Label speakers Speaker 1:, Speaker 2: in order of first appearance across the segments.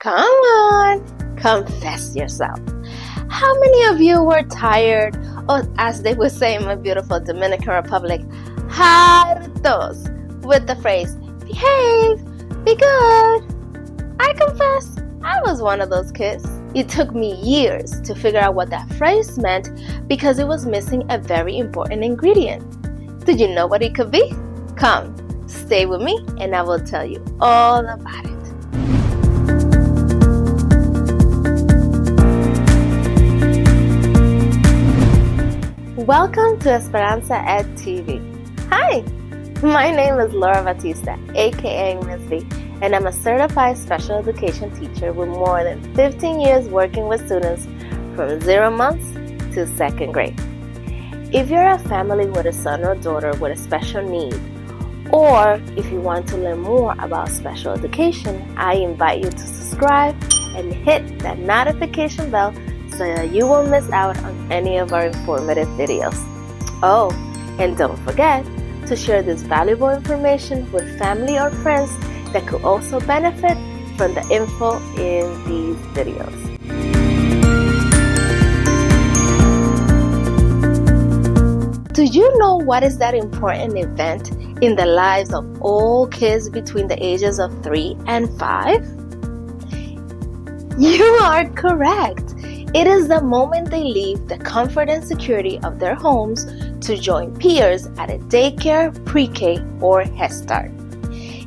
Speaker 1: Come on, confess yourself. How many of you were tired, or as they would say in my beautiful Dominican Republic, hartos, with the phrase, behave, be good? I confess, I was one of those kids. It took me years to figure out what that phrase meant because it was missing a very important ingredient. Did you know what it could be? Come, stay with me and I will tell you all about it. Welcome to EsperanzaEdTv. Hi, my name is Laura Batista, aka Ms. V, and I'm a certified special education teacher with more than 15 years working with students from 0 months to 2nd grade. If you're a family with a son or daughter with a special need, or if you want to learn more about special education, I invite you to subscribe and hit that notification bell so that you won't miss out on any of our informative videos. Oh, and don't forget to share this valuable information with family or friends that could also benefit from the info in these videos. Do you know what is that important event in the lives of all kids between the ages of 3 and 5? You are correct. It is the moment they leave the comfort and security of their homes to join peers at a daycare, pre-K, or Head Start.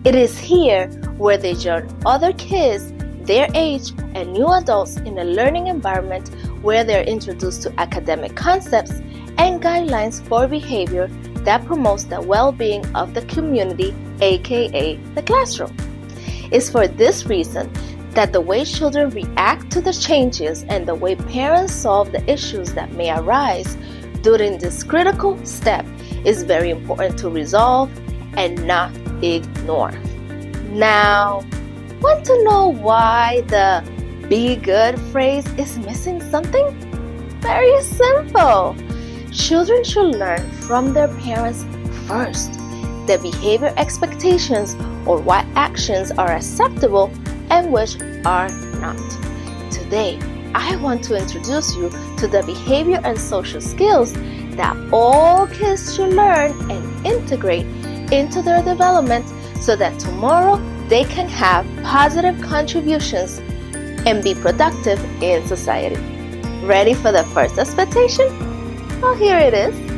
Speaker 1: It is here where they join other kids their age and new adults in a learning environment where they're introduced to academic concepts and guidelines for behavior that promotes the well-being of the community, aka the classroom. It's for this reason that the way children react to the changes and the way parents solve the issues that may arise during this critical step is very important to resolve and not ignore. Now, want to know why the be good phrase is missing something? Very simple. Children should learn from their parents first the behavior expectations or what actions are acceptable and which are not. Today, I want to introduce you to the behavior and social skills that all kids should learn and integrate into their development so that tomorrow they can have positive contributions and be productive in society. Ready for the first expectation? Well, here it is.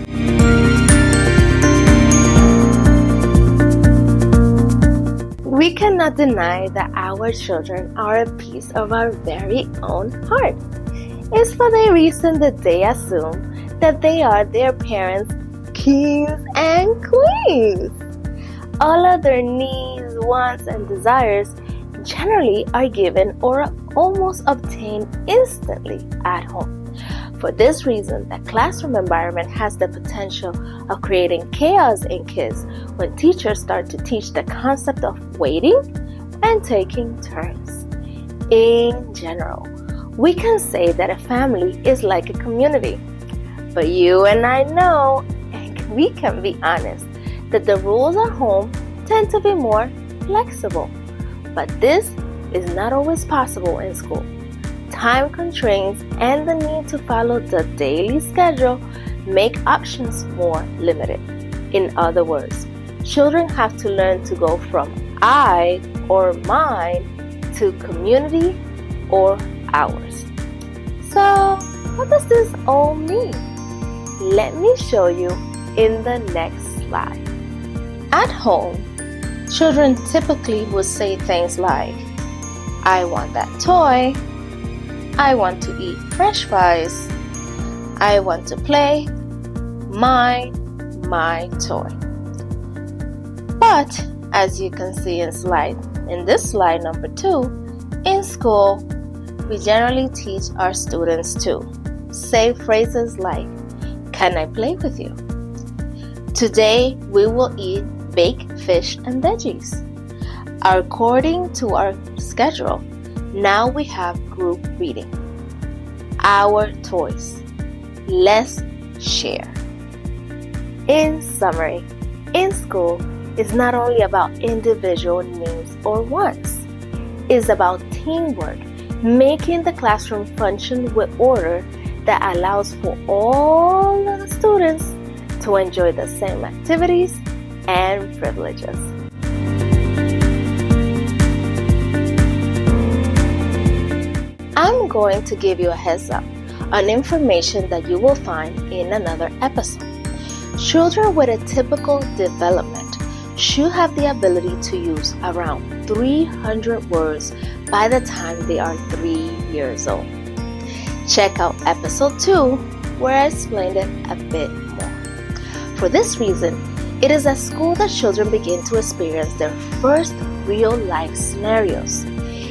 Speaker 1: We cannot deny that our children are a piece of our very own heart. It's for the reason that they assume that they are their parents' kings and queens. All of their needs, wants, and desires generally are given or almost obtained instantly at home. For this reason, the classroom environment has the potential of creating chaos in kids when teachers start to teach the concept of waiting and taking turns. In general, we can say that a family is like a community. But you and I know, and we can be honest, that the rules at home tend to be more flexible. But this is not always possible in school. Time constraints and the need to follow the daily schedule make options more limited. In other words, children have to learn to go from I or mine to community or ours. So, what does this all mean? Let me show you in the next slide. At home, children typically would say things like, I want that toy. I want to eat French fries. I want to play. My toy. But as you can see in this slide number 2, in school, we generally teach our students to say phrases like, can I play with you? Today we will eat baked fish and veggies. According to our schedule, now we have group reading. Our toys. Let's share. In summary, in school is not only about individual needs or wants. It's about teamwork, making the classroom function with order that allows for all of the students to enjoy the same activities and privileges. I'm going to give you a heads up on information that you will find in another episode. Children with a typical development should have the ability to use around 300 words by the time they are 3 years old. Check out episode 2 where I explained it a bit more. For this reason, it is at school that children begin to experience their first real-life scenarios.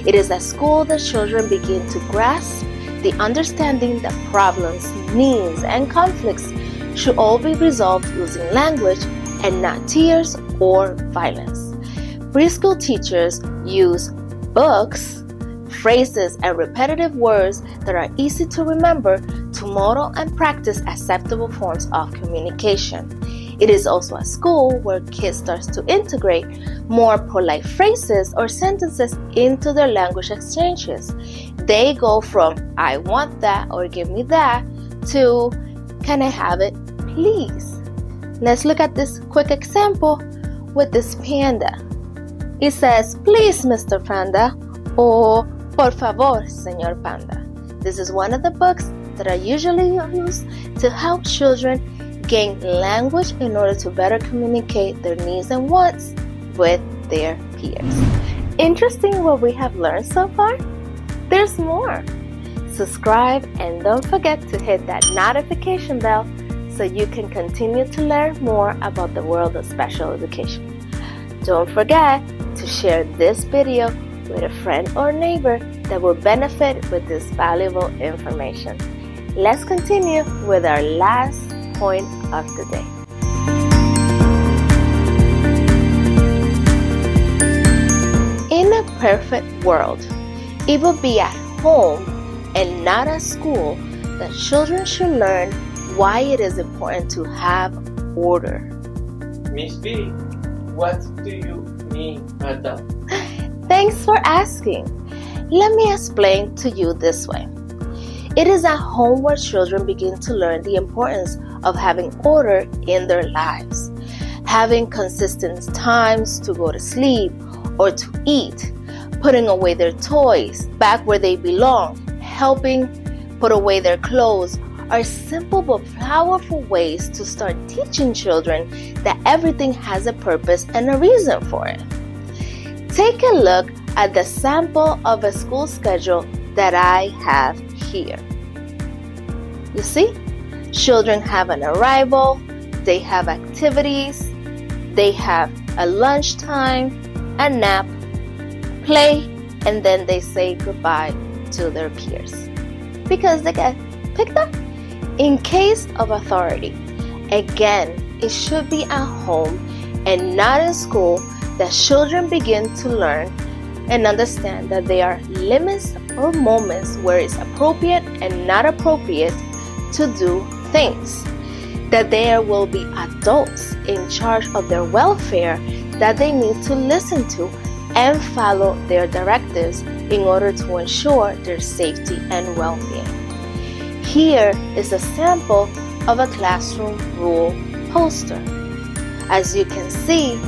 Speaker 1: It is at school that children begin to grasp the understanding that problems, needs, and conflicts should all be resolved using language and not tears or violence. Preschool teachers use books, phrases, and repetitive words that are easy to remember to model and practice acceptable forms of communication. It is also a school where kids start to integrate more polite phrases or sentences into their language exchanges. They go from "I want that" or "give me that" to "Can I have it, please?" Let's look at this quick example with this panda. It says, "Please, Mr. Panda," or "Por favor, Señor Panda." This is one of the books that I usually use to help children gain language in order to better communicate their needs and wants with their peers. Interesting what we have learned so far? There's more. Subscribe and don't forget to hit that notification bell so you can continue to learn more about the world of special education. Don't forget to share this video with a friend or neighbor that will benefit with this valuable information. Let's continue with our last point of the day. In a perfect world, it would be at home and not at school that children should learn why it is important to have order.
Speaker 2: Miss B, what do you mean by that?
Speaker 1: Thanks for asking. Let me explain to you this way. It is at home where children begin to learn the importance of having order in their lives, having consistent times to go to sleep or to eat, putting away their toys back where they belong, helping put away their clothes, are simple but powerful ways to start teaching children that everything has a purpose and a reason for it. Take a look at the sample of a school schedule that I have here. You see, children have an arrival, they have activities, they have a lunchtime, a nap, play, and then they say goodbye to their peers because they get picked up. In case of authority, again, it should be at home and not in school that children begin to learn and understand that there are limits or moments where it's appropriate and not appropriate to do things, that there will be adults in charge of their welfare that they need to listen to and follow their directives in order to ensure their safety and well-being. Here is a sample of a classroom rule poster. As you can see,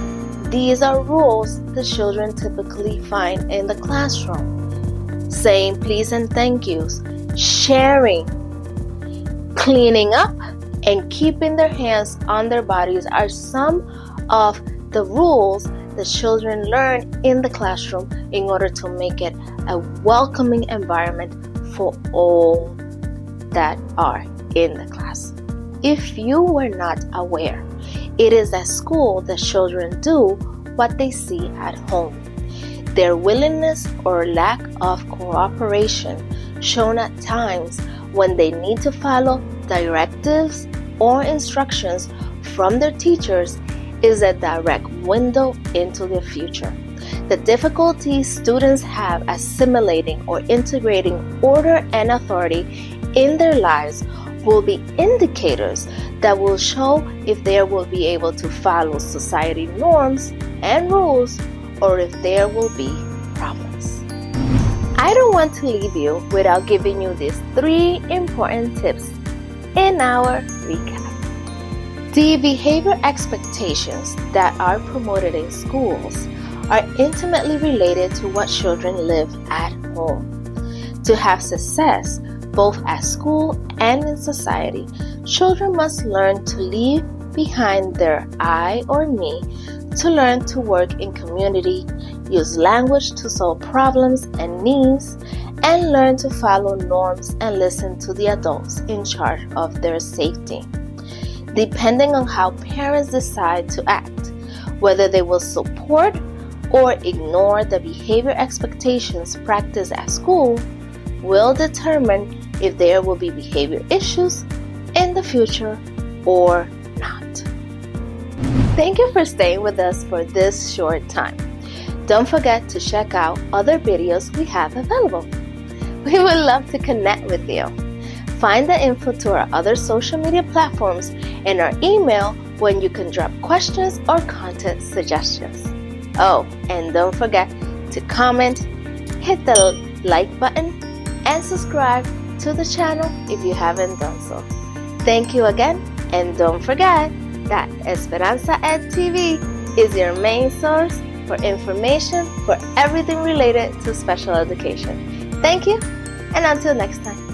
Speaker 1: these are rules the children typically find in the classroom. Saying please and thank yous, sharing, cleaning up, and keeping their hands on their bodies are some of the rules the children learn in the classroom in order to make it a welcoming environment for all that are in the class. If you were not aware, it is at school that children do what they see at home. Their willingness or lack of cooperation shown at times when they need to follow directives or instructions from their teachers is a direct window into their future. The difficulties students have assimilating or integrating order and authority in their lives will be indicators that will show if they will be able to follow society norms and rules or if there will be problems. I don't want to leave you without giving you these 3 important tips in our recap. The behavior expectations that are promoted in schools are intimately related to what children live at home. To have success, both at school and in society, children must learn to leave behind their I or me, to learn to work in community, use language to solve problems and needs, and learn to follow norms and listen to the adults in charge of their safety. Depending on how parents decide to act, whether they will support or ignore the behavior expectations practiced at school, will determine if there will be behavior issues in the future or not. Thank you for staying with us for this short time. Don't forget to check out other videos we have available. We would love to connect with you. Find the info to our other social media platforms and our email when you can drop questions or content suggestions. Oh, and don't forget to comment, hit the like button, and subscribe to the channel if you haven't done so. Thank you again, and don't forget that EsperanzaEdTv is your main source for information for everything related to special education. Thank you, and until next time.